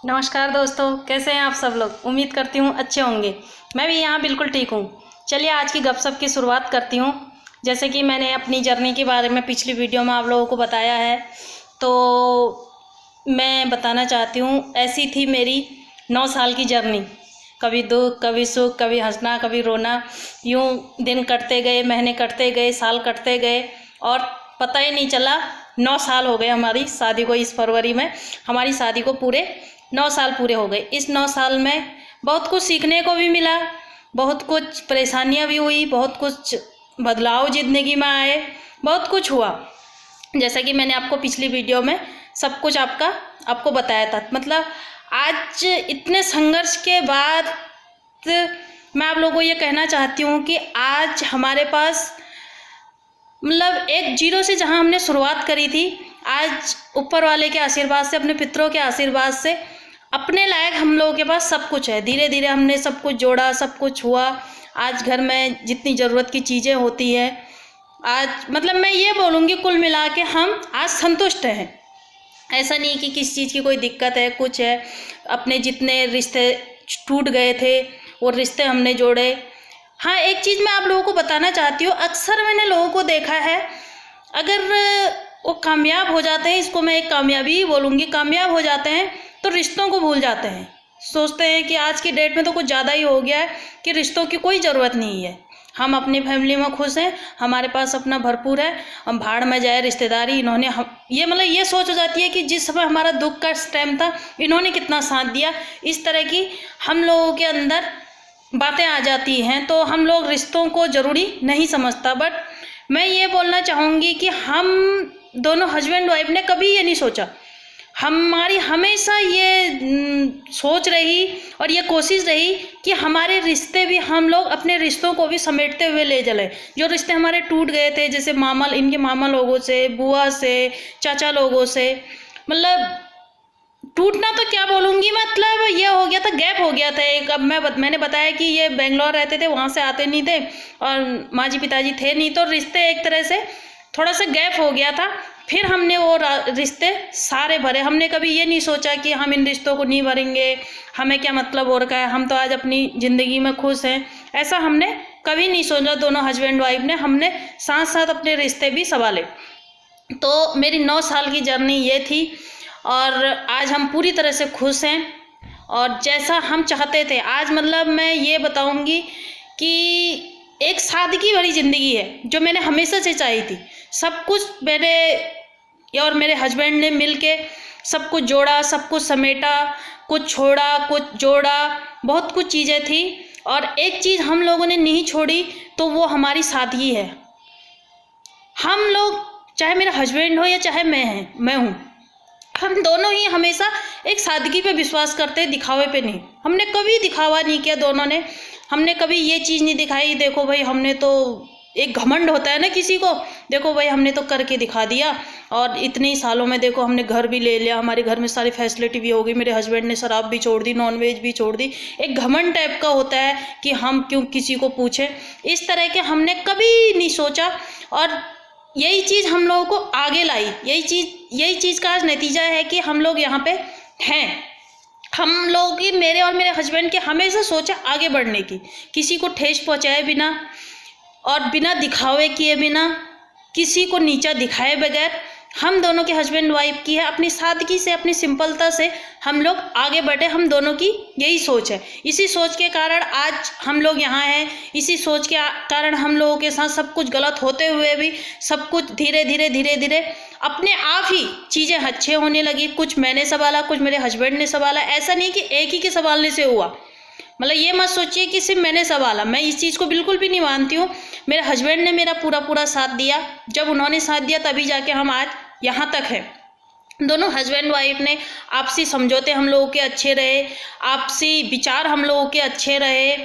नमस्कार दोस्तों, कैसे हैं आप सब लोग। उम्मीद करती हूँ अच्छे होंगे। मैं भी यहाँ बिल्कुल ठीक हूँ। चलिए आज की गपशप की शुरुआत करती हूँ। जैसे कि मैंने अपनी जर्नी के बारे में पिछली वीडियो में आप लोगों को बताया है, तो मैं बताना चाहती हूँ। ऐसी थी मेरी 9 साल की जर्नी। कभी दुख, कभी सुख, कभी हंसना, कभी रोना। यूँ दिन कटते गए, महीने कटते गए, साल कटते गए और पता ही नहीं चला 9 साल हो गए हमारी शादी को। इस फरवरी में हमारी शादी को पूरे 9 साल पूरे हो गए। इस 9 साल में बहुत कुछ सीखने को भी मिला, बहुत कुछ परेशानियां भी हुई, बहुत कुछ बदलाव ज़िंदगी में आए, बहुत कुछ हुआ। जैसा कि मैंने आपको पिछली वीडियो में सब कुछ आपको बताया था। मतलब आज इतने संघर्ष के बाद मैं आप लोगों को ये कहना चाहती हूँ कि आज हमारे पास मतलब एक जीरो से जहाँ हमने शुरुआत करी थी, आज ऊपर वाले के आशीर्वाद से, अपने पितरों के आशीर्वाद से अपने लायक हम लोगों के पास सब कुछ है। धीरे धीरे हमने सब कुछ जोड़ा, सब कुछ हुआ। आज घर में जितनी ज़रूरत की चीज़ें होती है, आज मतलब मैं ये बोलूँगी कुल मिला के हम आज संतुष्ट हैं। ऐसा नहीं कि किसी चीज़ की कोई दिक्कत है, कुछ है। अपने जितने रिश्ते टूट गए थे वो रिश्ते हमने जोड़े। हाँ, एक चीज़ मैं आप लोगों को बताना चाहती हूँ। अक्सर मैंने लोगों को देखा है, अगर वो कामयाब हो जाते हैं, इसको मैं एक कामयाबी ही बोलूँगी, कामयाब हो जाते हैं तो रिश्तों को भूल जाते हैं। सोचते हैं कि आज की डेट में तो कुछ ज़्यादा ही हो गया है कि रिश्तों की कोई ज़रूरत नहीं है। हम अपनी फैमिली में खुश हैं, हमारे पास अपना भरपूर है, हम भाड़ में जाए रिश्तेदारी। इन्होंने हम ये मतलब ये सोच हो जाती है कि जिस समय हमारा दुख का टाइम था, इन्होंने कितना साथ दिया। इस तरह की हम लोगों के अंदर बातें आ जाती हैं, तो हम लोग रिश्तों को ज़रूरी नहीं समझता। बट मैं ये बोलना चाहूँगी कि हम दोनों हस्बैंड वाइफ ने कभी ये नहीं सोचा। हमारी हमेशा ये सोच रही और ये कोशिश रही कि हमारे रिश्ते भी, हम लोग अपने रिश्तों को भी समेटते हुए ले चले। जो रिश्ते हमारे टूट गए थे, जैसे इनके मामा लोगों से, बुआ से, चाचा लोगों से, मतलब टूटना तो क्या बोलूँगी, मतलब ये हो गया था, गैप हो गया था एक। अब मैंने बताया कि ये बेंगलोर रहते थे, वहाँ से आते नहीं थे और माँ जी पिताजी थे नहीं, तो रिश्ते एक तरह से थोड़ा सा गैप हो गया था। फिर हमने वो रिश्ते सारे भरे। हमने कभी ये नहीं सोचा कि हम इन रिश्तों को नहीं भरेंगे, हमें क्या मतलब हो रखा है, हम तो आज अपनी ज़िंदगी में खुश हैं। ऐसा हमने कभी नहीं सोचा। दोनों हस्बैंड वाइफ ने हमने साथ साथ अपने रिश्ते भी संभाले। तो मेरी 9 साल की जर्नी ये थी और आज हम पूरी तरह से खुश हैं और जैसा हम चाहते थे। आज मतलब मैं ये बताऊंगी कि एक सादगी भरी ज़िंदगी है जो मैंने हमेशा से चाही थी। सब कुछ मेरे और मेरे हस्बैंड ने मिलके सब कुछ जोड़ा, सब कुछ समेटा, कुछ छोड़ा, कुछ जोड़ा, बहुत कुछ चीज़ें थी। और एक चीज़ हम लोगों ने नहीं छोड़ी, तो वो हमारी सादगी है। हम लोग, चाहे मेरा हस्बैंड हो या चाहे मैं हूँ, हम दोनों ही हमेशा एक सादगी पे विश्वास करते हैं, दिखावे पे नहीं। हमने कभी दिखावा नहीं किया दोनों ने। हमने कभी ये चीज़ नहीं दिखाई, देखो भाई हमने तो, एक घमंड होता है ना किसी को, देखो भाई हमने तो करके दिखा दिया और इतने ही सालों में देखो हमने घर भी ले लिया, हमारे घर में सारी फैसिलिटी भी हो गई, मेरे हस्बैंड ने शराब भी छोड़ दी, नॉनवेज भी छोड़ दी। एक घमंड टाइप का होता है कि हम क्यों किसी को पूछें। इस तरह के हमने कभी नहीं सोचा और यही चीज़ हम लोगों को आगे लाई। यही चीज़ का आज नतीजा है कि हम लोग यहाँ पे हैं। हम लोग ही, मेरे और मेरे हस्बैंड के हमेशा सोचा आगे बढ़ने की, किसी को ठेस पहुँचाए बिना और बिना दिखावे किए बिना, किसी को नीचा दिखाए बगैर। हम दोनों के हस्बैंड वाइफ की है, अपनी सादगी से, अपनी सिंपलता से हम लोग आगे बढ़े। हम दोनों की यही सोच है। इसी सोच के कारण आज हम लोग यहाँ हैं। इसी सोच के कारण हम लोगों के साथ सब कुछ गलत होते हुए भी सब कुछ धीरे धीरे अपने आप ही चीज़ें अच्छे होने लगी। कुछ मैंने संभाला, कुछ मेरे हस्बैंड ने संभाला। ऐसा नहीं कि एक ही के संभालने से हुआ। मतलब ये मत सोचिए कि सिर्फ मैंने संभाला, मैं इस चीज़ को बिल्कुल भी नहीं मानती हूँ। मेरे हस्बैंड ने मेरा पूरा साथ दिया। जब उन्होंने साथ दिया तभी जाके हम आज यहाँ तक हैं। दोनों हस्बैंड वाइफ ने आपसी समझौते हम लोगों के अच्छे रहे, आपसी विचार हम लोगों के अच्छे रहे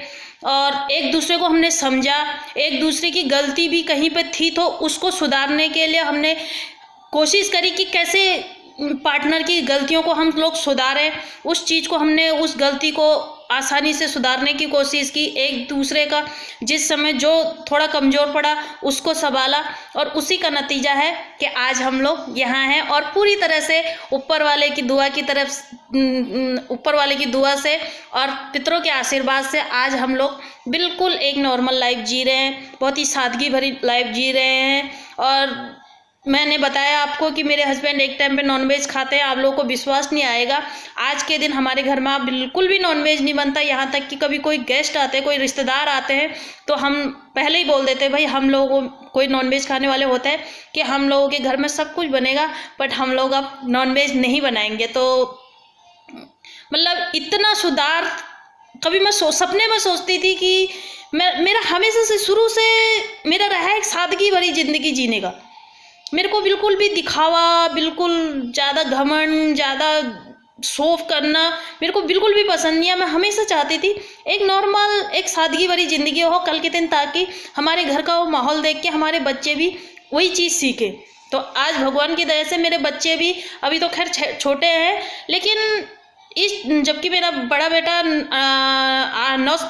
और एक दूसरे को हमने समझा। एक दूसरे की गलती भी कहीं पे थी तो उसको सुधारने के लिए हमने कोशिश करी कि कैसे पार्टनर की गलतियों को हम लोग सुधारें। उस चीज़ को हमने, उस गलती को आसानी से सुधारने की कोशिश की, एक दूसरे का जिस समय जो थोड़ा कमज़ोर पड़ा उसको संभाला, और उसी का नतीजा है कि आज हम लोग यहाँ हैं। और पूरी तरह से ऊपर वाले की दुआ की तरफ, ऊपर वाले की दुआ से और पितरों के आशीर्वाद से आज हम लोग बिल्कुल एक नॉर्मल लाइफ जी रहे हैं, बहुत ही सादगी भरी लाइफ जी रहे हैं। और मैंने बताया आपको कि मेरे हस्बैंड एक टाइम पे नॉनवेज खाते हैं, आप लोगों को विश्वास नहीं आएगा, आज के दिन हमारे घर में बिल्कुल भी नॉनवेज नहीं बनता। यहाँ तक कि कभी कोई गेस्ट आते हैं, कोई रिश्तेदार आते हैं, तो हम पहले ही बोल देते हैं भाई हम लोगों को, कोई नॉनवेज खाने वाले होते हैं, कि हम लोगों के घर में सब कुछ बनेगा बट हम लोग अब नॉनवेज नहीं बनाएंगे। तो मतलब इतना सुधार कभी मैं सपने में सोचती थी कि मेरा हमेशा से शुरू से मेरा रहा है एक सादगी भरी ज़िंदगी जीने का। मेरे को बिल्कुल भी दिखावा, बिल्कुल ज़्यादा घमंड, ज़्यादा शोफ करना मेरे को बिल्कुल भी पसंद नहीं है। मैं हमेशा चाहती थी एक नॉर्मल, एक सादगी भरी ज़िंदगी हो कल के दिन, ताकि हमारे घर का वो माहौल देख के हमारे बच्चे भी वही चीज़ सीखें। तो आज भगवान की दया से मेरे बच्चे भी, अभी तो खैर छोटे हैं, लेकिन जबकि मेरा बड़ा बेटा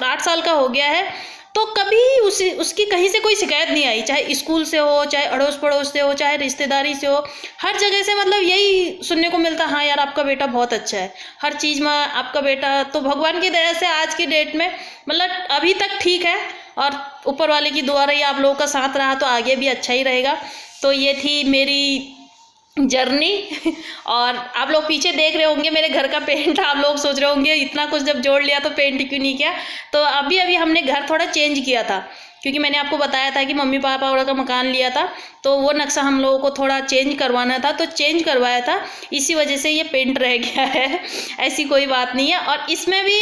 8 साल का हो गया है, तो कभी उसकी कहीं से कोई शिकायत नहीं आई, चाहे स्कूल से हो, चाहे अड़ोस पड़ोस से हो, चाहे रिश्तेदारी से हो, हर जगह से मतलब यही सुनने को मिलता, हाँ यार आपका बेटा बहुत अच्छा है, हर चीज़ में आपका बेटा। तो भगवान की दया से आज की डेट में मतलब अभी तक ठीक है, और ऊपर वाले की दुआ रही, आप लोगों का साथ रहा तो आगे भी अच्छा ही रहेगा। तो ये थी मेरी जर्नी। और आप लोग पीछे देख रहे होंगे मेरे घर का पेंट, आप लोग सोच रहे होंगे इतना कुछ जब जोड़ लिया तो पेंट क्यों नहीं किया। तो अभी हमने घर थोड़ा चेंज किया था, क्योंकि मैंने आपको बताया था कि मम्मी पापा वाला का मकान लिया था, तो वो नक्शा हम लोगों को थोड़ा चेंज करवाना था, तो चेंज करवाया था, इसी वजह से ये पेंट रह गया है। ऐसी कोई बात नहीं है। और इसमें भी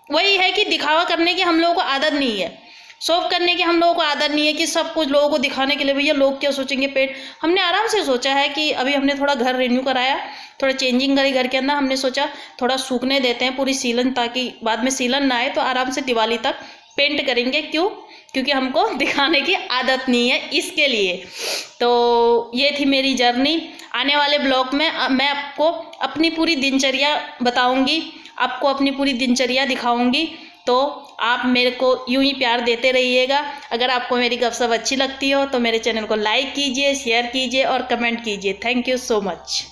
वही है कि दिखावा करने की हम लोगों को आदत नहीं है, शौक करने की हम लोगों को आदत नहीं है कि सब कुछ लोगों को दिखाने के लिए भैया लोग क्या सोचेंगे पेंट। हमने आराम से सोचा है कि अभी हमने थोड़ा घर रिन्यू कराया, थोड़ा चेंजिंग करी घर के अंदर, हमने सोचा थोड़ा सूखने देते हैं पूरी सीलन, ताकि बाद में सीलन ना आए, तो आराम से दिवाली तक पेंट करेंगे। क्यों? क्योंकि हमको दिखाने की आदत नहीं है, इसके लिए। तो ये थी मेरी जर्नी। आने वाले ब्लॉग में मैं आपको अपनी पूरी दिनचर्या बताऊँगी, आपको अपनी पूरी दिनचर्या दिखाऊँगी। तो आप मेरे को यूं ही प्यार देते रहिएगा। अगर आपको मेरी गपशप अच्छी लगती हो तो मेरे चैनल को लाइक कीजिए, शेयर कीजिए और कमेंट कीजिए। Thank you so much.